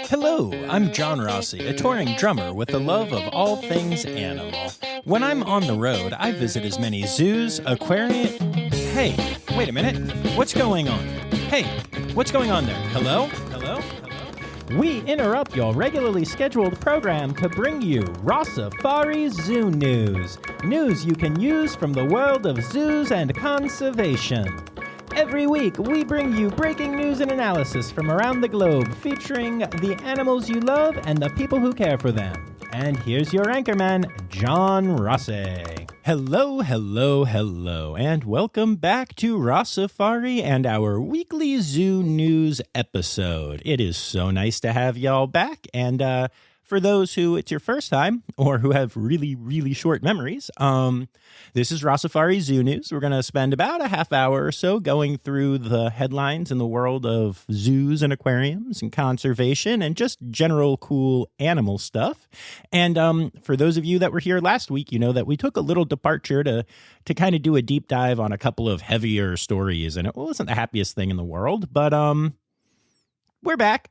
Hello, I'm Jacques Rossi, a touring drummer with a love of all things animal. When I'm on the road, I visit as many zoos, aquariums... Hey, wait a minute. What's going on? Hey, what's going on there? Hello? Hello? Hello? We interrupt your regularly scheduled program to bring you Rossifari Zoo news. News you can use from the world of zoos and conservation. Every week, we bring you breaking news and analysis from around the globe, featuring the animals you love and the people who care for them. And here's your anchorman, Jacques Rossi. Hello, hello, hello, and welcome back to Rossifari and our weekly zoo news episode. It is so nice to have y'all back, and for those who it's your first time or who have really, really short memories, this is Rossifari Zoo News. We're going to spend about a half hour or so going through the headlines in the world of zoos and aquariums and conservation and just general cool animal stuff. And for those of you that were here last week, you know that we took a little departure to kind of do a deep dive on a couple of heavier stories. And it wasn't the happiest thing in the world, but we're back.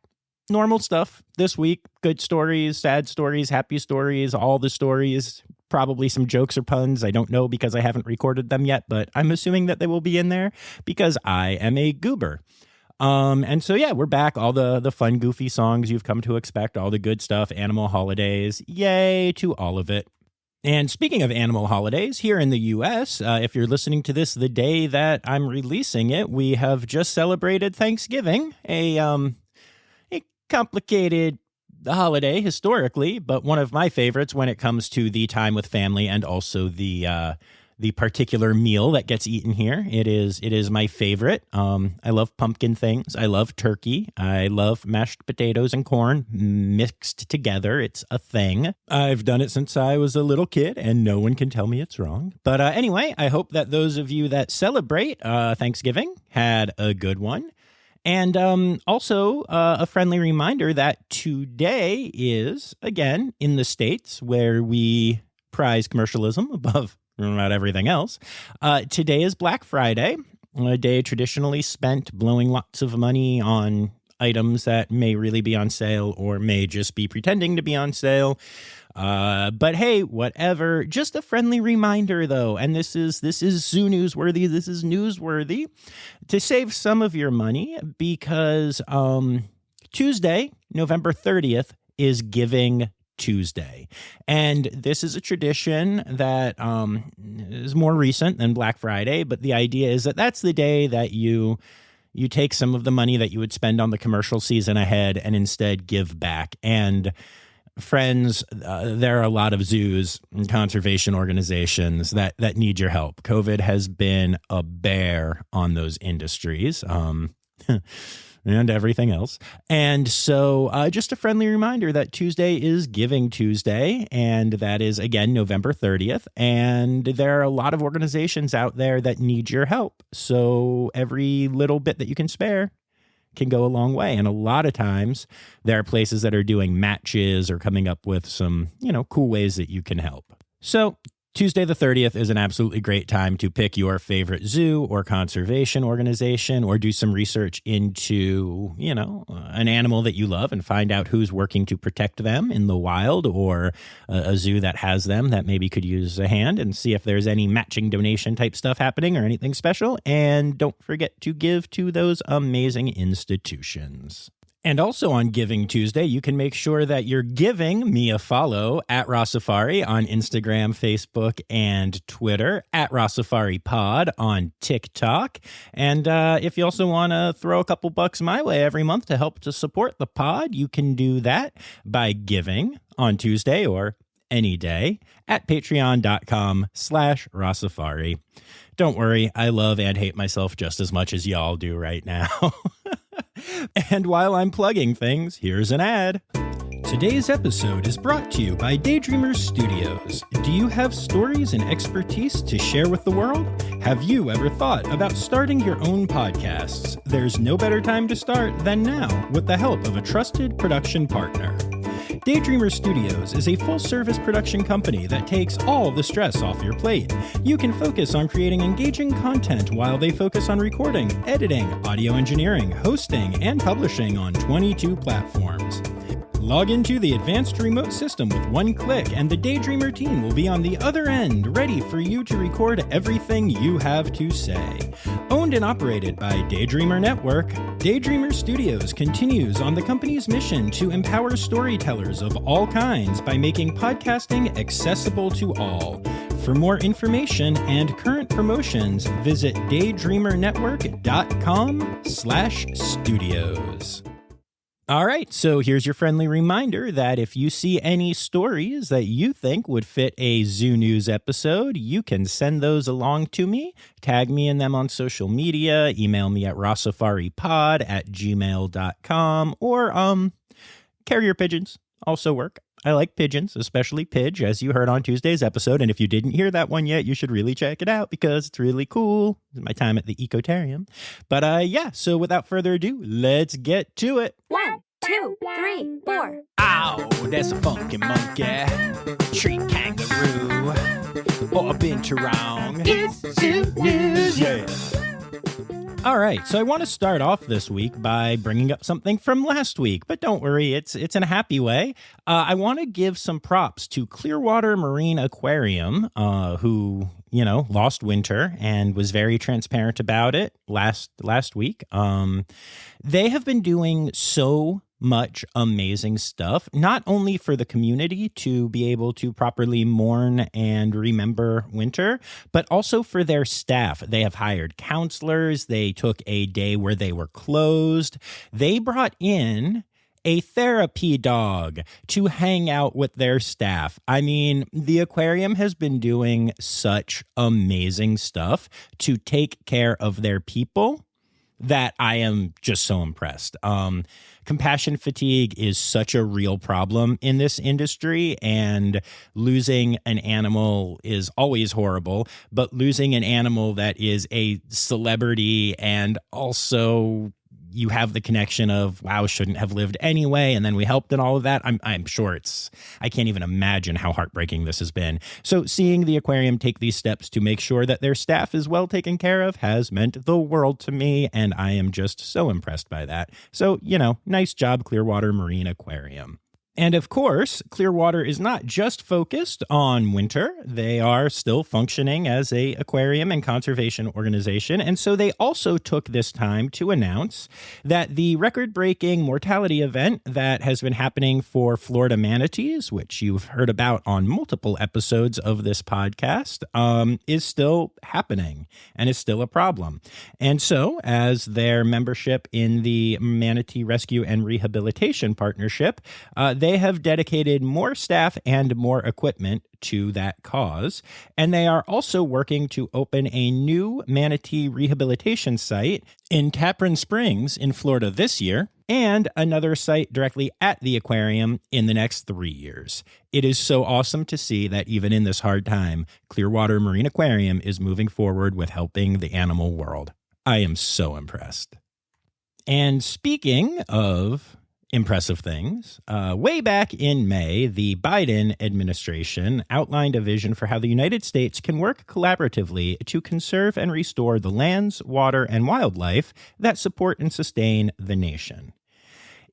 Normal stuff this week. Good stories, sad stories, happy stories, all the stories, probably some jokes or puns. I don't know because I haven't recorded them yet, but I'm assuming that they will be in there because I am a goober. And so, yeah, we're back. All the fun, goofy songs you've come to expect, all the good stuff, animal holidays. Yay to all of it. And speaking of animal holidays, here in the U.S., if you're listening to this the day that I'm releasing it, we have just celebrated Thanksgiving, a complicated holiday historically, but one of my favorites when it comes to the time with family and also the particular meal that gets eaten here. It is my favorite. I love pumpkin things. I love turkey. I love mashed potatoes and corn mixed together. It's a thing. I've done it since I was a little kid, and no one can tell me it's wrong. But anyway, I hope that those of you that celebrate Thanksgiving had a good one. And also a friendly reminder that today is, again, in the States where we prize commercialism above about everything else. Today is Black Friday, a day traditionally spent blowing lots of money on items that may really be on sale or may just be pretending to be on sale. But hey, whatever. Just a friendly reminder, though, and this is zoo newsworthy. This is newsworthy to save some of your money because Tuesday, November 30th, is Giving Tuesday, and this is a tradition that is more recent than Black Friday. But the idea is that that's the day that you take some of the money that you would spend on the commercial season ahead and instead give back. And friends, there are a lot of zoos and conservation organizations that need your help. COVID has been a bear on those industries and everything else. And so just a friendly reminder that Tuesday is Giving Tuesday, and that is, again, November 30th. And there are a lot of organizations out there that need your help. So every little bit that you can spare can go a long way. And a lot of times there are places that are doing matches or coming up with some, cool ways that you can help. So Tuesday the 30th is an absolutely great time to pick your favorite zoo or conservation organization or do some research into, an animal that you love and find out who's working to protect them in the wild or a zoo that has them that maybe could use a hand, and see if there's any matching donation type stuff happening or anything special. And don't forget to give to those amazing institutions. And also on Giving Tuesday, you can make sure that you're giving me a follow at Rossifari on Instagram, Facebook, and Twitter, at Rossifari Pod on TikTok. And if you also want to throw a couple bucks my way every month to help to support the pod, you can do that by giving on Tuesday or any day at patreon.com/Rossifari. Don't worry, I love and hate myself just as much as y'all do right now. And while I'm plugging things, here's an ad. Today's episode is brought to you by Daydreamers Studios. Do you have stories and expertise to share with the world? Have you ever thought about starting your own podcasts? There's no better time to start than now with the help of a trusted production partner. Daydreamer Studios is a full-service production company that takes all the stress off your plate. You can focus on creating engaging content while they focus on recording, editing, audio engineering, hosting, and publishing on 22 platforms. Log into the advanced remote system with one click, and the Daydreamer team will be on the other end, ready for you to record everything you have to say. Owned and operated by Daydreamer Network, Daydreamer Studios continues on the company's mission to empower storytellers of all kinds by making podcasting accessible to all. For more information and current promotions, visit daydreamernetwork.com/studios. All right, so here's your friendly reminder that if you see any stories that you think would fit a Zoo News episode, you can send those along to me, tag me in them on social media, email me at rossifaripod@gmail.com, or carrier pigeons also work. I like pigeons, especially Pidge, as you heard on Tuesday's episode. And if you didn't hear that one yet, you should really check it out because it's really cool. It's my time at the Ecotarium. But yeah, so without further ado, let's get to it. 1, 2, 3, 4. Ow, there's a funky monkey, tree kangaroo, or a binturong. It's Zoo News. Yeah. All right, so I want to start off this week by bringing up something from last week, but don't worry, it's in a happy way. I want to give some props to Clearwater Marine Aquarium, who, lost winter and was very transparent about it last week. They have been doing so much amazing stuff, not only for the community to be able to properly mourn and remember winter, but also for their staff. They have hired counselors. They took a day where they were closed. They brought in a therapy dog to hang out with their staff. I mean, the aquarium has been doing such amazing stuff to take care of their people that I am just so impressed. Compassion fatigue is such a real problem in this industry, and losing an animal is always horrible, but losing an animal that is a celebrity and also you have the connection of, wow, shouldn't have lived anyway, and then we helped and all of that. I'm sure I can't even imagine how heartbreaking this has been. So seeing the aquarium take these steps to make sure that their staff is well taken care of has meant the world to me, and I am just so impressed by that. So, nice job, Clearwater Marine Aquarium. And of course, Clearwater is not just focused on winter. They are still functioning as an aquarium and conservation organization. And so they also took this time to announce that the record-breaking mortality event that has been happening for Florida manatees, which you've heard about on multiple episodes of this podcast, is still happening and is still a problem. And so, as their membership in the Manatee Rescue and Rehabilitation Partnership, they have dedicated more staff and more equipment to that cause, and they are also working to open a new manatee rehabilitation site in Tappan Springs in Florida this year, and another site directly at the aquarium in the next 3 years. It is so awesome to see that even in this hard time, Clearwater Marine Aquarium is moving forward with helping the animal world. I am so impressed. And speaking of impressive things, way back in May, the Biden administration outlined a vision for how the United States can work collaboratively to conserve and restore the lands, water, and wildlife that support and sustain the nation.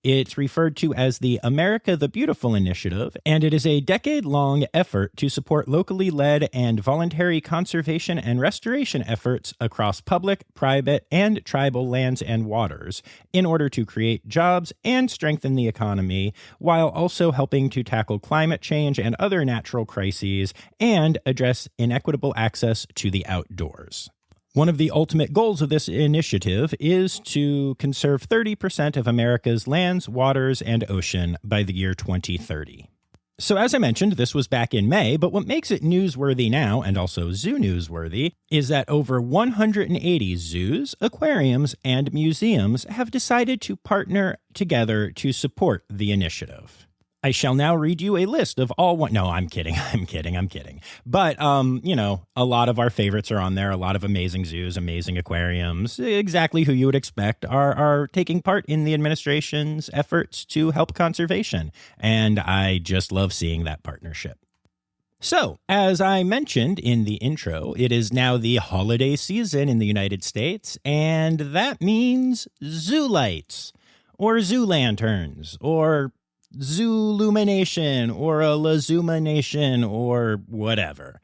It's referred to as the America the Beautiful initiative, and it is a decade-long effort to support locally led and voluntary conservation and restoration efforts across public, private, and tribal lands and waters in order to create jobs and strengthen the economy, while also helping to tackle climate change and other natural crises and address inequitable access to the outdoors. One of the ultimate goals of this initiative is to conserve 30% of America's lands, waters, and ocean by the year 2030. So as I mentioned, this was back in May, but what makes it newsworthy now, and also zoo newsworthy, is that over 180 zoos, aquariums, and museums have decided to partner together to support the initiative. I shall now read you a list of all one. No, I'm kidding. But, a lot of our favorites are on there. A lot of amazing zoos, amazing aquariums, exactly who you would expect are taking part in the administration's efforts to help conservation. And I just love seeing that partnership. So, as I mentioned in the intro, it is now the holiday season in the United States, and that means zoo lights, or zoo lanterns, or Zoolumination or a Lazumination or whatever.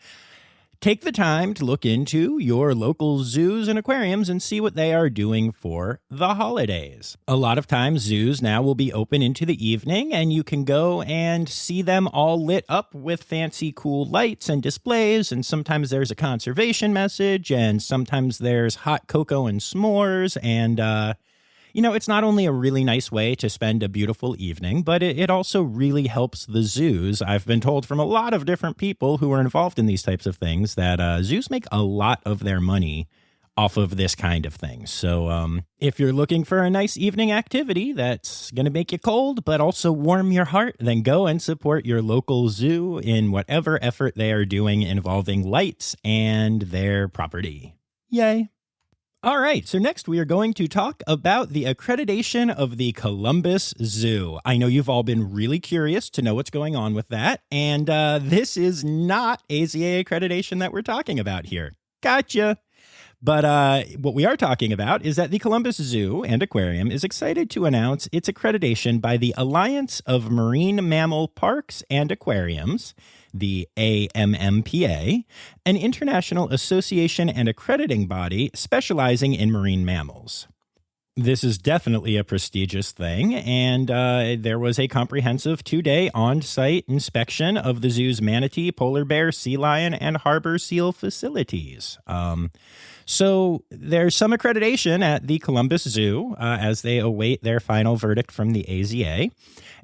Take the time to look into your local zoos and aquariums and see what they are doing for the holidays. A lot of times zoos now will be open into the evening and you can go and see them all lit up with fancy cool lights and displays, and sometimes there's a conservation message and sometimes there's hot cocoa and s'mores, and it's not only a really nice way to spend a beautiful evening, but it also really helps the zoos. I've been told from a lot of different people who are involved in these types of things that zoos make a lot of their money off of this kind of thing. So if you're looking for a nice evening activity that's going to make you cold but also warm your heart, then go and support your local zoo in whatever effort they are doing involving lights and their property. Yay. All right, so next we are going to talk about the accreditation of the Columbus Zoo. I know you've all been really curious to know what's going on with that, and this is not AZA accreditation that we're talking about here. Gotcha. But what we are talking about is that the Columbus Zoo and Aquarium is excited to announce its accreditation by the Alliance of Marine Mammal Parks and Aquariums, the AMMPA, an international association and accrediting body specializing in marine mammals. This is definitely a prestigious thing, and there was a comprehensive 2-day on-site inspection of the zoo's manatee, polar bear, sea lion, and harbor seal facilities. So there's some accreditation at the Columbus Zoo as they await their final verdict from the AZA,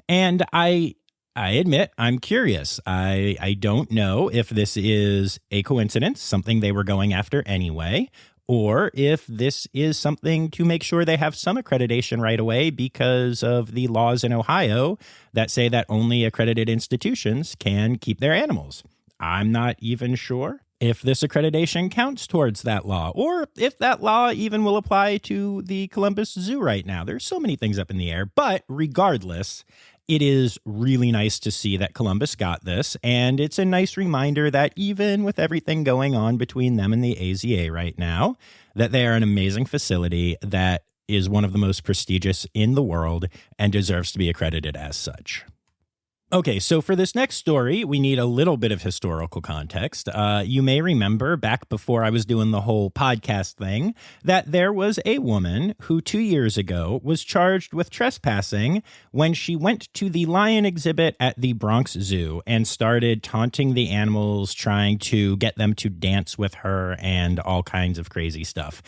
and I admit I'm curious. I don't know if this is a coincidence, something they were going after anyway, or if this is something to make sure they have some accreditation right away because of the laws in Ohio that say that only accredited institutions can keep their animals. I'm not even sure if this accreditation counts towards that law, or if that law even will apply to the Columbus Zoo right now. There's so many things up in the air, but regardless, it is really nice to see that Columbus got this, and it's a nice reminder that even with everything going on between them and the AZA right now, that they are an amazing facility that is one of the most prestigious in the world and deserves to be accredited as such. Okay, so for this next story, we need a little bit of historical context. You may remember back before I was doing the whole podcast thing that there was a woman who 2 years ago was charged with trespassing when she went to the lion exhibit at the Bronx Zoo and started taunting the animals, trying to get them to dance with her and all kinds of crazy stuff.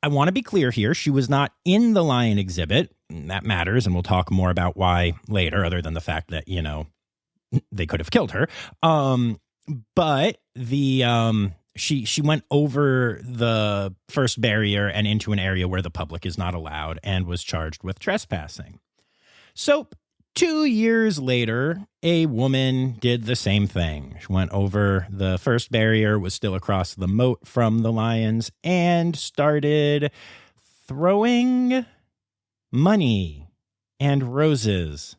I want to be clear here. She was not in the lion exhibit. That matters, and we'll talk more about why later, other than the fact that, they could have killed her. But she went over the first barrier and into an area where the public is not allowed and was charged with trespassing. So 2 years later, a woman did the same thing. She went over the first barrier, was still across the moat from the lions, and started throwing money and roses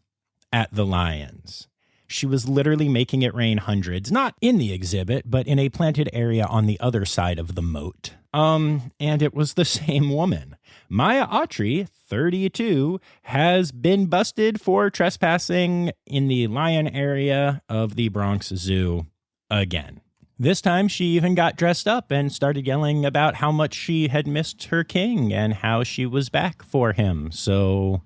at the lions. She was literally making it rain hundreds, not in the exhibit, but in a planted area on the other side of the moat. And it was the same woman. Maya Autry, 32, has been busted for trespassing in the lion area of the Bronx Zoo again. This time, she even got dressed up and started yelling about how much she had missed her king and how she was back for him. So,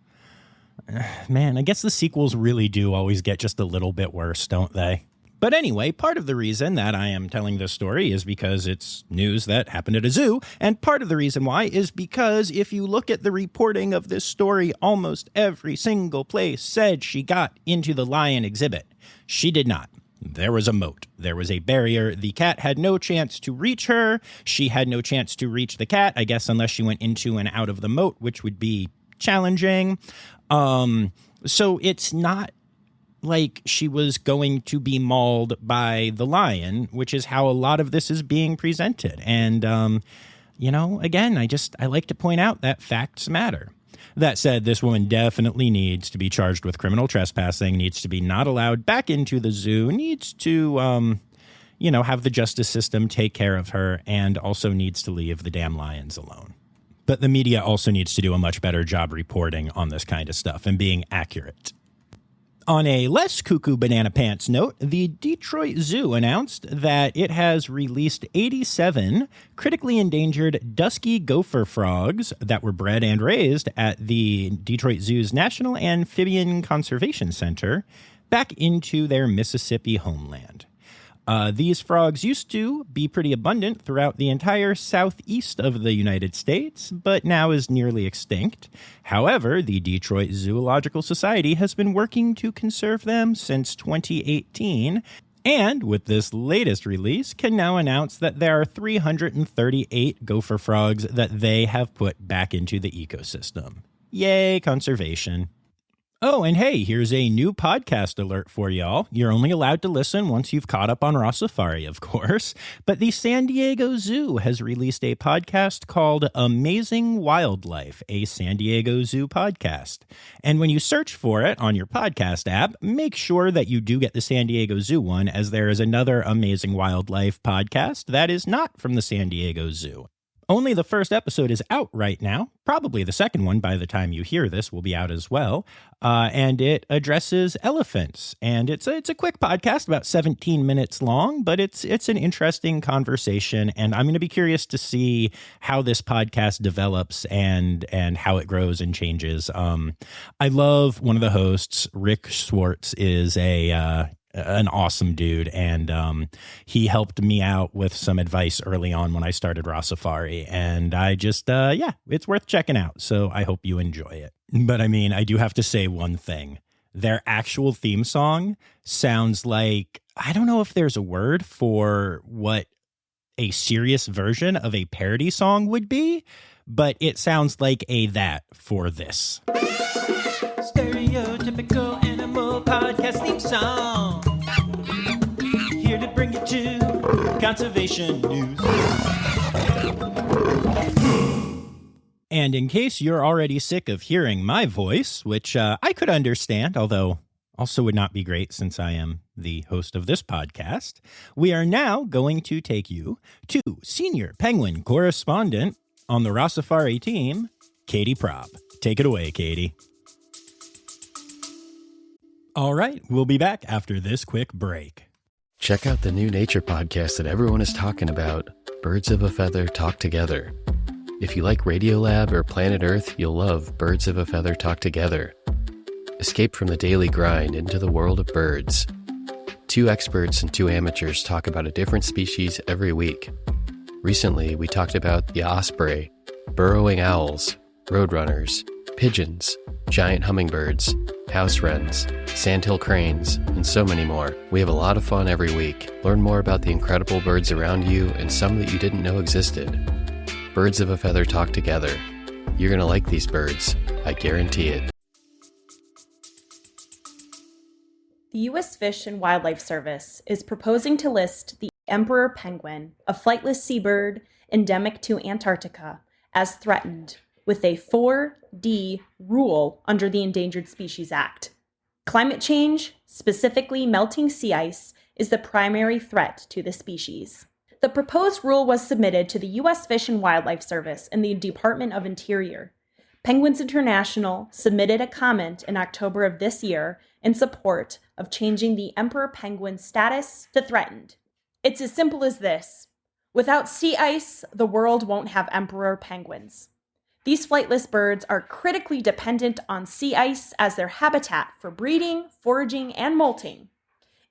man, I guess the sequels really do always get just a little bit worse, don't they? But anyway, part of the reason that I am telling this story is because it's news that happened at a zoo, and part of the reason why is because if you look at the reporting of this story, almost every single place said she got into the lion exhibit. She did not. There was a moat. There was a barrier. The cat had no chance to reach her. She had no chance to reach the cat, I guess, unless she went into and out of the moat, which would be challenging. So it's not like she was going to be mauled by the lion, which is how a lot of this is being presented. And, again, I like to point out that facts matter. That said, this woman definitely needs to be charged with criminal trespassing, needs to be not allowed back into the zoo, needs to, have the justice system take care of her, and also needs to leave the damn lions alone. But the media also needs to do a much better job reporting on this kind of stuff and being accurate. On a less cuckoo banana pants note, the Detroit Zoo announced that it has released 87 critically endangered dusky gopher frogs that were bred and raised at the Detroit Zoo's National Amphibian Conservation Center back into their Mississippi homeland. These frogs used to be pretty abundant throughout the entire southeast of the United States, but now is nearly extinct. However, the Detroit Zoological Society has been working to conserve them since 2018, and with this latest release, can now announce that there are 338 gopher frogs that they have put back into the ecosystem. Yay, conservation. Oh, and hey, here's a new podcast alert for y'all. You're only allowed to listen once you've caught up on Rossifari, of course. But the San Diego Zoo has released a podcast called Amazing Wildlife, a San Diego Zoo podcast. And when you search for it on your podcast app, make sure that you do get the San Diego Zoo one, as there is another Amazing Wildlife podcast that is not from the San Diego Zoo. Only the first episode is out right now. Probably the second one, by the time you hear this, will be out as well. And it addresses elephants. And it's a quick podcast, about 17 minutes long, but it's an interesting conversation. And I'm going to be curious to see how this podcast develops and how it grows and changes. I love one of the hosts, Rick Schwartz, is an awesome dude, and he helped me out with some advice early on when I started Rossifari, and I just it's worth checking out, so I hope you enjoy it. But I mean, I do have to say one thing. Their actual theme song sounds like, I don't know if there's a word for what a serious version of a parody song would be, but it sounds like a that for this. Stereotypical animal podcast theme song. Here to bring you to conservation news. And in case you're already sick of hearing my voice, which I could understand, although also would not be great since I am the host of this podcast, we are now going to take you to senior penguin correspondent on the Rossifari team, Katie Propp. Take it away, Katie. All right, we'll be back after this quick break. Check out the new nature podcast that everyone is talking about, Birds of a Feather Talk Together. If you like Radiolab or Planet Earth, you'll love Birds of a Feather Talk Together. Escape from the daily grind into the world of birds. 2 experts and 2 amateurs talk about a different species every week. Recently, we talked about the osprey, burrowing owls, roadrunners, pigeons, giant hummingbirds, house wrens, sandhill cranes, and so many more. We have a lot of fun every week. Learn more about the incredible birds around you and some that you didn't know existed. Birds of a Feather Talk Together. You're going to like these birds. I guarantee it. The U.S. Fish and Wildlife Service is proposing to list the emperor penguin, a flightless seabird endemic to Antarctica, as threatened, with a 4D rule under the Endangered Species Act. Climate change, specifically melting sea ice, is the primary threat to the species. The proposed rule was submitted to the U.S. Fish and Wildlife Service and the Department of Interior. Penguins International submitted a comment in October of this year in support of changing the emperor penguin status to threatened. It's as simple as this. Without sea ice, the world won't have emperor penguins. These flightless birds are critically dependent on sea ice as their habitat for breeding, foraging, and molting.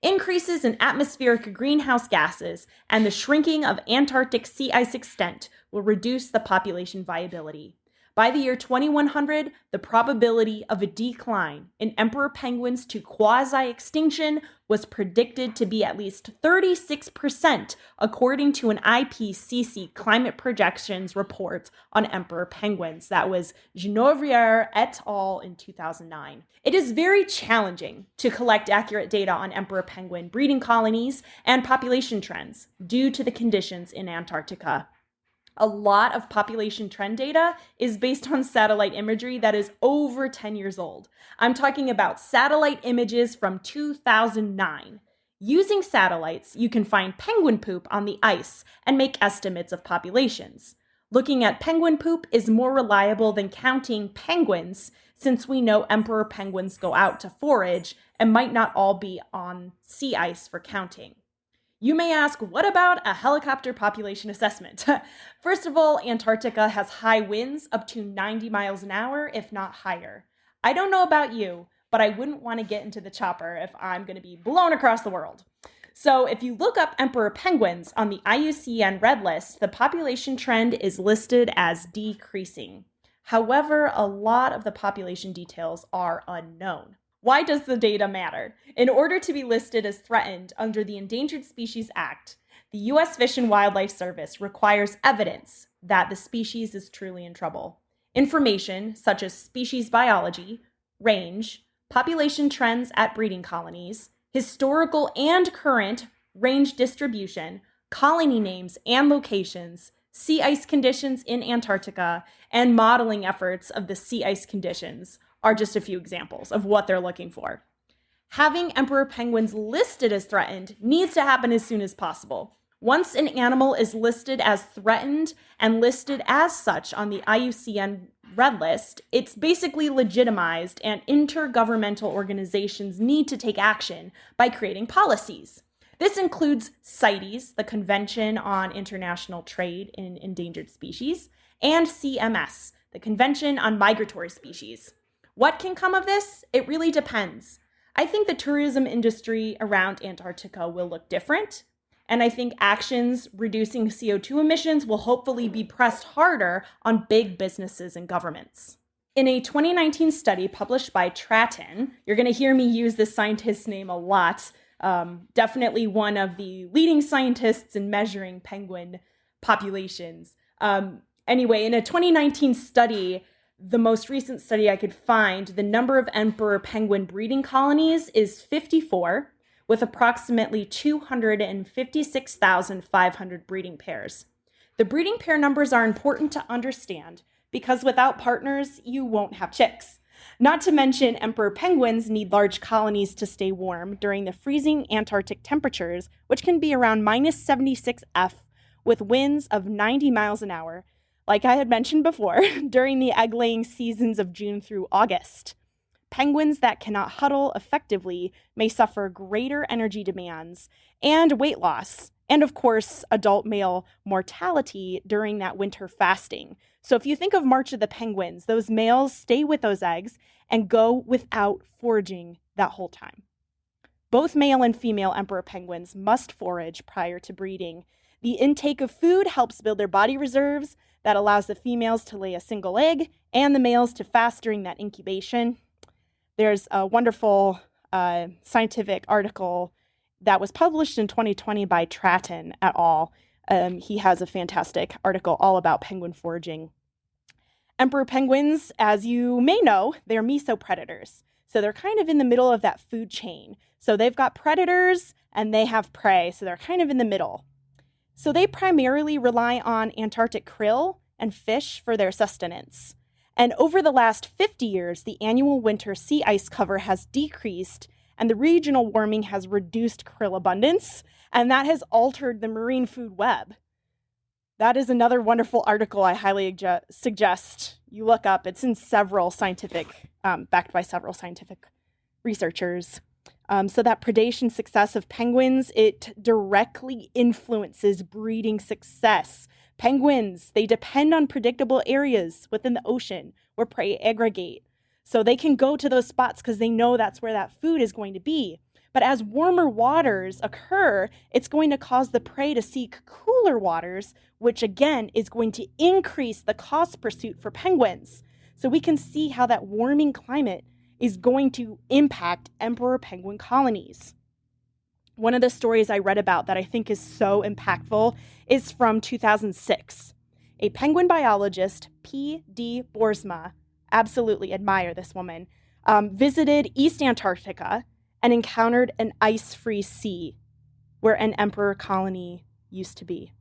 Increases in atmospheric greenhouse gases and the shrinking of Antarctic sea ice extent will reduce the population viability. By the year 2100, the probability of a decline in emperor penguins to quasi-extinction was predicted to be at least 36%, according to an IPCC climate projections report on emperor penguins. That was Genovrier et al. In 2009. It is very challenging to collect accurate data on emperor penguin breeding colonies and population trends due to the conditions in Antarctica. A lot of population trend data is based on satellite imagery that is over 10 years old. I'm talking about satellite images from 2009. Using satellites, you can find penguin poop on the ice and make estimates of populations. Looking at penguin poop is more reliable than counting penguins since we know emperor penguins go out to forage and might not all be on sea ice for counting. You may ask, what about a helicopter population assessment? First of all, Antarctica has high winds up to 90 miles an hour, if not higher. I don't know about you, but I wouldn't want to get into the chopper if I'm going to be blown across the world. So if you look up emperor penguins on the IUCN Red List, the population trend is listed as decreasing. However, a lot of the population details are unknown. Why does the data matter? In order to be listed as threatened under the Endangered Species Act, the U.S. Fish and Wildlife Service requires evidence that the species is truly in trouble. Information such as species biology, range, population trends at breeding colonies, historical and current range distribution, colony names and locations, sea ice conditions in Antarctica, and modeling efforts of the sea ice conditions are just a few examples of what they're looking for. Having emperor penguins listed as threatened needs to happen as soon as possible. Once an animal is listed as threatened and listed as such on the IUCN Red List, it's basically legitimized, and intergovernmental organizations need to take action by creating policies. This includes CITES, the Convention on International Trade in Endangered Species, and CMS, the Convention on Migratory Species. What can come of this? It really depends. I think the tourism industry around Antarctica will look different, and I think actions reducing CO2 emissions will hopefully be pressed harder on big businesses and governments. In a 2019 study published by Tratton, you're going to hear me use this scientist's name a lot, definitely one of the leading scientists in measuring penguin populations. Anyway, in a 2019 study, the most recent study I could find, the number of emperor penguin breeding colonies is 54, with approximately 256,500 breeding pairs. The breeding pair numbers are important to understand because without partners, you won't have chicks. Not to mention, emperor penguins need large colonies to stay warm during the freezing Antarctic temperatures, which can be around minus 76 F with winds of 90 miles an hour, like I had mentioned before, during the egg-laying seasons of June through August. Penguins that cannot huddle effectively may suffer greater energy demands and weight loss, and of course, adult male mortality during that winter fasting. So if you think of March of the Penguins, those males stay with those eggs and go without foraging that whole time. Both male and female emperor penguins must forage prior to breeding. The intake of food helps build their body reserves that allows the females to lay a single egg and the males to fast during that incubation. There's a wonderful scientific article that was published in 2020 by Tratton et al. He has a fantastic article all about penguin foraging. Emperor penguins, as you may know, they're mesopredators. So they're kind of in the middle of that food chain. So they've got predators and they have prey. So they're kind of in the middle. So they primarily rely on Antarctic krill and fish for their sustenance. And over the last 50 years, the annual winter sea ice cover has decreased and the regional warming has reduced krill abundance, and that has altered the marine food web. That is another wonderful article I highly suggest you look up. It's in several scientific, backed by several scientific researchers. So that predation success of penguins, it directly influences breeding success. Penguins, they depend on predictable areas within the ocean where prey aggregate. So they can go to those spots because they know that's where that food is going to be. But as warmer waters occur, it's going to cause the prey to seek cooler waters, which again is going to increase the cost pursuit for penguins. So we can see how that warming climate is going to impact emperor penguin colonies. One of the stories I read about that I think is so impactful is from 2006. A penguin biologist, P.D. Boersma, absolutely admire this woman, visited East Antarctica and encountered an ice-free sea where an emperor colony used to be.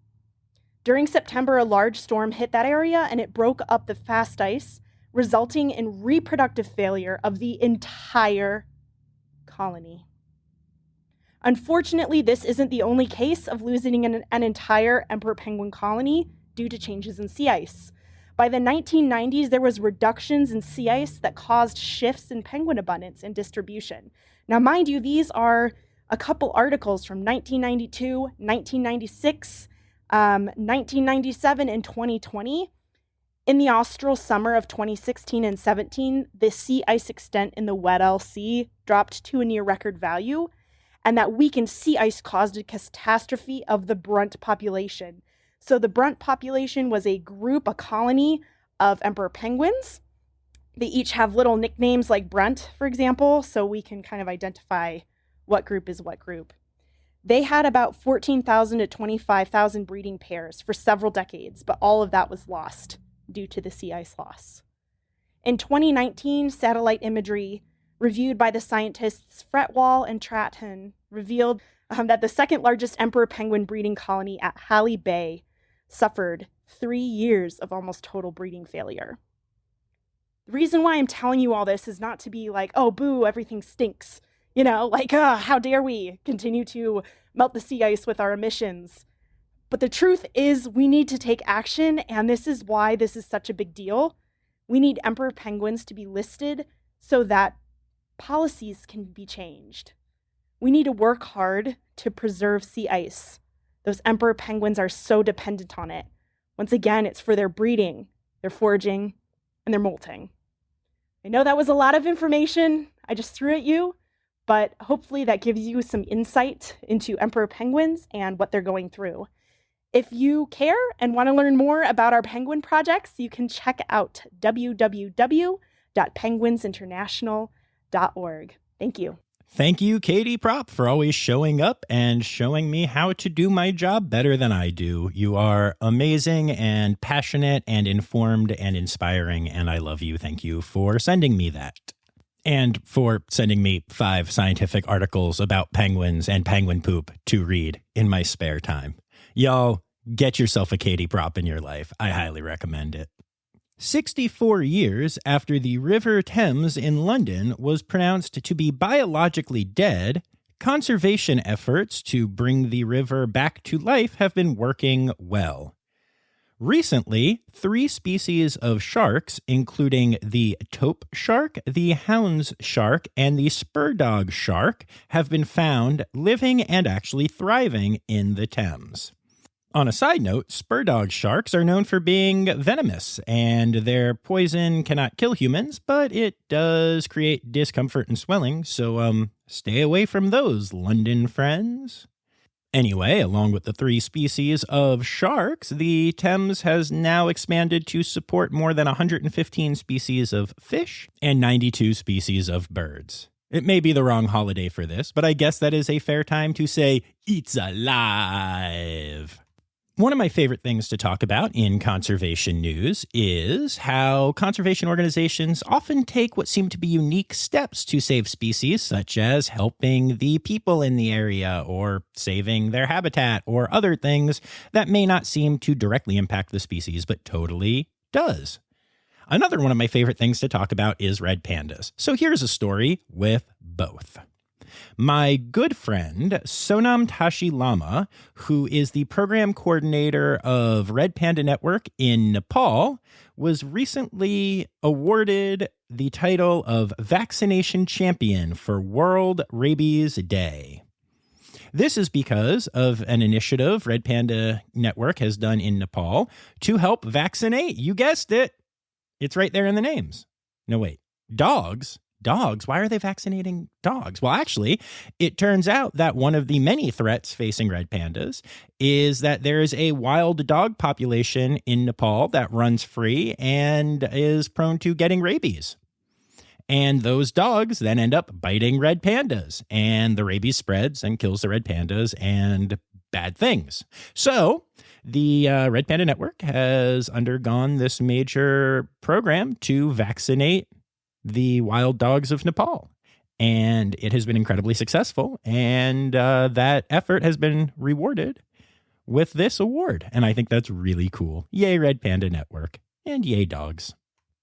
During September, a large storm hit that area and it broke up the fast ice, resulting in reproductive failure of the entire colony. Unfortunately, this isn't the only case of losing an entire emperor penguin colony due to changes in sea ice. By the 1990s, there was reductions in sea ice that caused shifts in penguin abundance and distribution. Now, mind you, these are a couple articles from 1992, 1996, 1997, and 2020. In the austral summer of 2016 and 17, the sea ice extent in the Weddell Sea dropped to a near record value, and that weakened sea ice caused a catastrophe of the brunt population. So the brunt population was a colony of emperor penguins. They each have little nicknames like Brunt, for example, so we can kind of identify what group is what group. They had about 14,000 to 25,000 breeding pairs for several decades, but all of that was lost due to the sea ice loss. In 2019, satellite imagery reviewed by the scientists Fretwall and Stratton revealed that the second largest emperor penguin breeding colony at Halley Bay suffered 3 years of almost total breeding failure. The reason why I'm telling you all this is not to be like, oh, boo, everything stinks. How dare we continue to melt the sea ice with our emissions? But the truth is we need to take action, and this is why this is such a big deal. We need emperor penguins to be listed so that policies can be changed. We need to work hard to preserve sea ice. Those emperor penguins are so dependent on it. Once again, it's for their breeding, their foraging, and their molting. I know that was a lot of information I just threw at you, but hopefully that gives you some insight into emperor penguins and what they're going through. If you care and want to learn more about our penguin projects, you can check out www.penguinsinternational.org. Thank you. Thank you, Katie Propp, for always showing up and showing me how to do my job better than I do. You are amazing and passionate and informed and inspiring, and I love you. Thank you for sending me that. And for sending me 5 scientific articles about penguins and penguin poop to read in my spare time. Y'all, get yourself a Katie Propp in your life. I highly recommend it. 64 years after the River Thames in London was pronounced to be biologically dead, conservation efforts to bring the river back to life have been working well. Recently, 3 species of sharks, including the taupe shark, the hounds shark, and the spur-dog shark, have been found living and actually thriving in the Thames. On a side note, spur-dog sharks are known for being venomous, and their poison cannot kill humans, but it does create discomfort and swelling, so stay away from those, London friends. Anyway, along with the 3 species of sharks, the Thames has now expanded to support more than 115 species of fish and 92 species of birds. It may be the wrong holiday for this, but I guess that is a fair time to say, it's alive. One of my favorite things to talk about in conservation news is how conservation organizations often take what seem to be unique steps to save species, such as helping the people in the area or saving their habitat or other things that may not seem to directly impact the species, but totally does. Another one of my favorite things to talk about is red pandas. So here's a story with both. My good friend, Sonam Tashi Lama, who is the program coordinator of Red Panda Network in Nepal, was recently awarded the title of Vaccination Champion for World Rabies Day. This is because of an initiative Red Panda Network has done in Nepal to help vaccinate, you guessed it, it's right there in the names. No, wait, dogs? Dogs? Why are they vaccinating dogs? Well, actually, it turns out that one of the many threats facing red pandas is that there is a wild dog population in Nepal that runs free and is prone to getting rabies. And those dogs then end up biting red pandas, and the rabies spreads and kills the red pandas and bad things. So the Red Panda Network has undergone this major program to vaccinate the wild dogs of Nepal. And it has been incredibly successful. And that effort has been rewarded with this award. And I think that's really cool. Yay, Red Panda Network. And yay, dogs.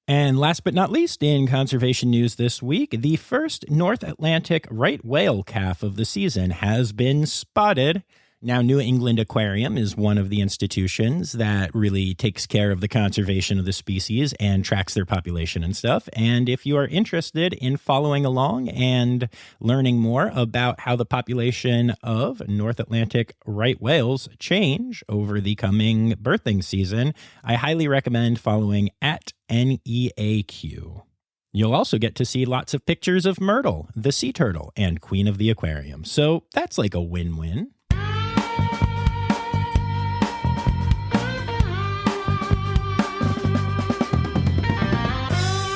And last but not least, in conservation news this week, the first North Atlantic right whale calf of the season has been spotted Now, New England Aquarium is one of the institutions that really takes care of the conservation of the species and tracks their population and stuff. And if you are interested in following along and learning more about how the population of North Atlantic right whales change over the coming birthing season, I highly recommend following at NEAQ. You'll also get to see lots of pictures of Myrtle, the sea turtle, and queen of the aquarium. So that's like a win-win.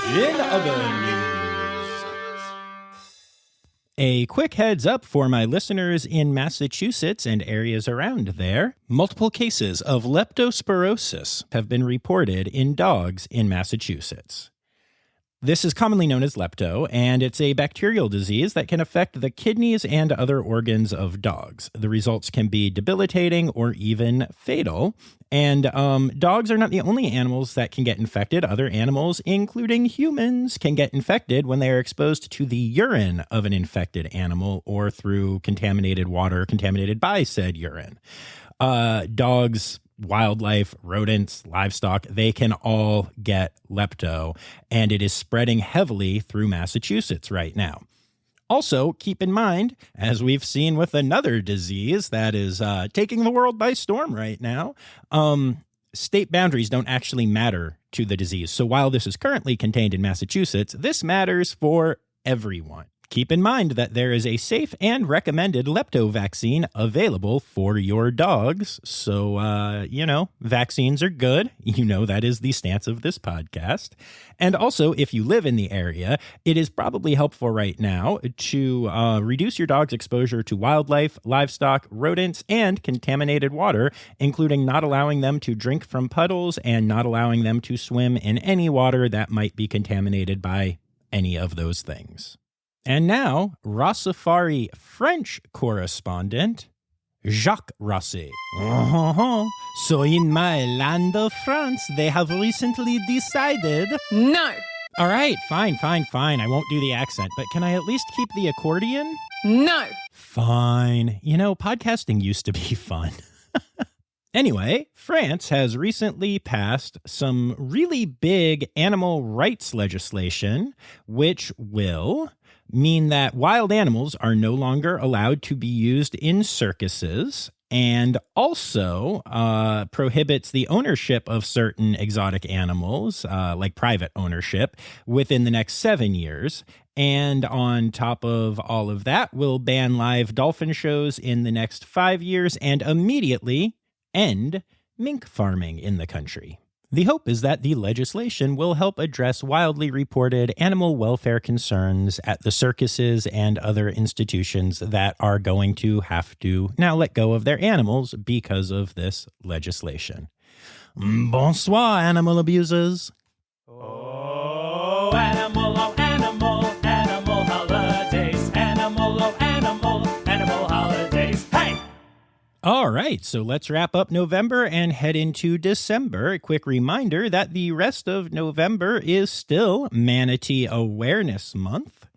In other news, a quick heads up for my listeners in Massachusetts and areas around there. Multiple cases of leptospirosis have been reported in dogs in Massachusetts. This is commonly known as lepto, and it's a bacterial disease that can affect the kidneys and other organs of dogs. The results can be debilitating or even fatal. And dogs are not the only animals that can get infected. Other animals, including humans, can get infected when they are exposed to the urine of an infected animal or through contaminated water contaminated by said urine. Dogs, wildlife, rodents, livestock, they can all get lepto, and it is spreading heavily through Massachusetts right now. Also, keep in mind, as we've seen with another disease that is taking the world by storm right now, state boundaries don't actually matter to the disease. So while this is currently contained in Massachusetts, this matters for everyone. Keep in mind that there is a safe and recommended lepto vaccine available for your dogs. So, vaccines are good. That is the stance of this podcast. And also, if you live in the area, it is probably helpful right now to reduce your dog's exposure to wildlife, livestock, rodents, and contaminated water, including not allowing them to drink from puddles and not allowing them to swim in any water that might be contaminated by any of those things. And now, Rossifari French correspondent, Jacques Rossi. So in my land of France, they have recently decided... No. All right, fine. I won't do the accent, but can I at least keep the accordion? No. Fine. Podcasting used to be fun. Anyway, France has recently passed some really big animal rights legislation, which will mean that wild animals are no longer allowed to be used in circuses, and also prohibits the ownership of certain exotic animals, like private ownership, within the next 7 years. And on top of all of that, will ban live dolphin shows in the next 5 years and immediately end mink farming in the country. The hope is that the legislation will help address wildly reported animal welfare concerns at the circuses and other institutions that are going to have to now let go of their animals because of this legislation. Bonsoir, animal abusers. Oh, animal holidays. Animal holidays. Hey! All right, so let's wrap up November and head into December. A quick reminder that the rest of November is still Manatee Awareness Month.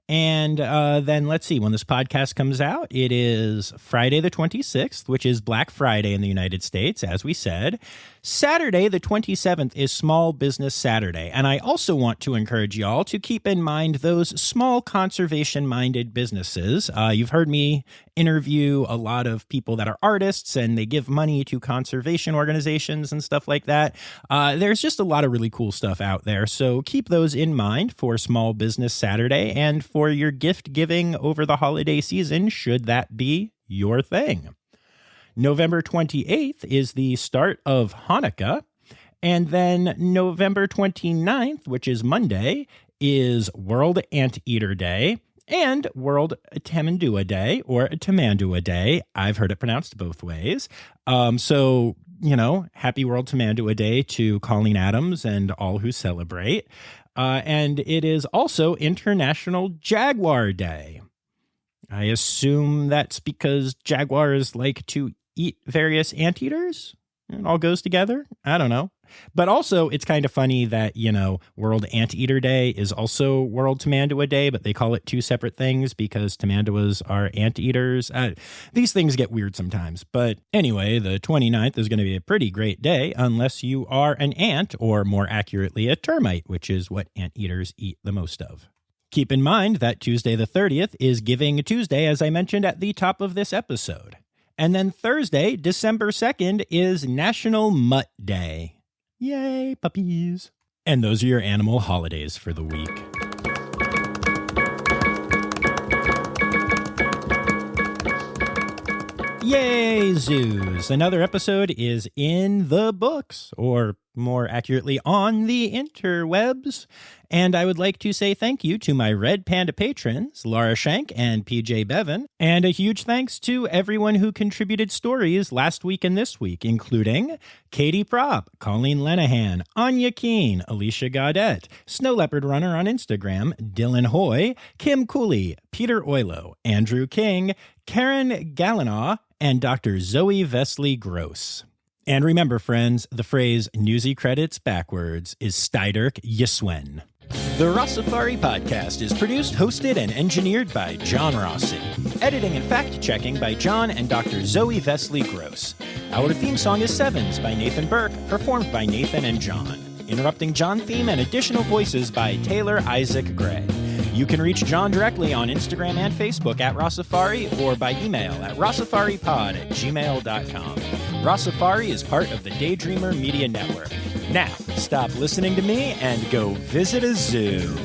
And then let's see, when this podcast comes out, it is Friday the 26th, which is Black Friday in the United States, as we said. Saturday, the 27th, is Small Business Saturday. And I also want to encourage y'all to keep in mind those small conservation-minded businesses. You've heard me interview a lot of people that are artists and they give money to conservation organizations and stuff like that. There's just a lot of really cool stuff out there. So keep those in mind for Small Business Saturday and for your gift giving over the holiday season, should that be your thing. November 28th is the start of Hanukkah. And then November 29th, which is Monday, is World Anteater Day and World Tamandua Day, or Tamandua Day. I've heard it pronounced both ways. So, happy World Tamandua Day to Colleen Adams and all who celebrate. And it is also International Jaguar Day. I assume that's because jaguars like to eat various anteaters? It all goes together. I don't know. But also, it's kind of funny that, World Anteater Day is also World Tamandua Day, but they call it two separate things because tamanduas are anteaters. These things get weird sometimes. But anyway, the 29th is going to be a pretty great day unless you are an ant, or more accurately, a termite, which is what anteaters eat the most of. Keep in mind that Tuesday the 30th is Giving Tuesday, as I mentioned at the top of this episode. And then Thursday, December 2nd, is National Mutt Day. Yay, puppies. And those are your animal holidays for the week. Yay, zoos. Another episode is in the books, or more accurately, on the interwebs. And I would like to say thank you to my Red Panda patrons, Laura Shank and PJ Bevan. And a huge thanks to everyone who contributed stories last week and this week, including Katie Propp, Colleen Lenahan, Anya Keene, Alicia Gaudette, Snow Leopard Runner on Instagram, Dylan Hoy, Kim Cooley, Peter Oilo, Andrew King, Karen Gallinaw, and Dr. Zoe Vesley Gross. And remember, friends, the phrase "newsy credits backwards" is Steiderk Yiswen. The Rossifari podcast is produced, hosted, and engineered by John Rossi. Editing and fact-checking by John and Dr. Zoe Vesley Gross. Our theme song is Sevens by Nathan Burke, performed by Nathan and John. Interrupting John theme and additional voices by Taylor Isaac Gray. You can reach John directly on Instagram and Facebook at Rossifari, or by email at rossifaripod@gmail.com. Rossifari is part of the Daydreamer Media Network. Now, stop listening to me and go visit a zoo.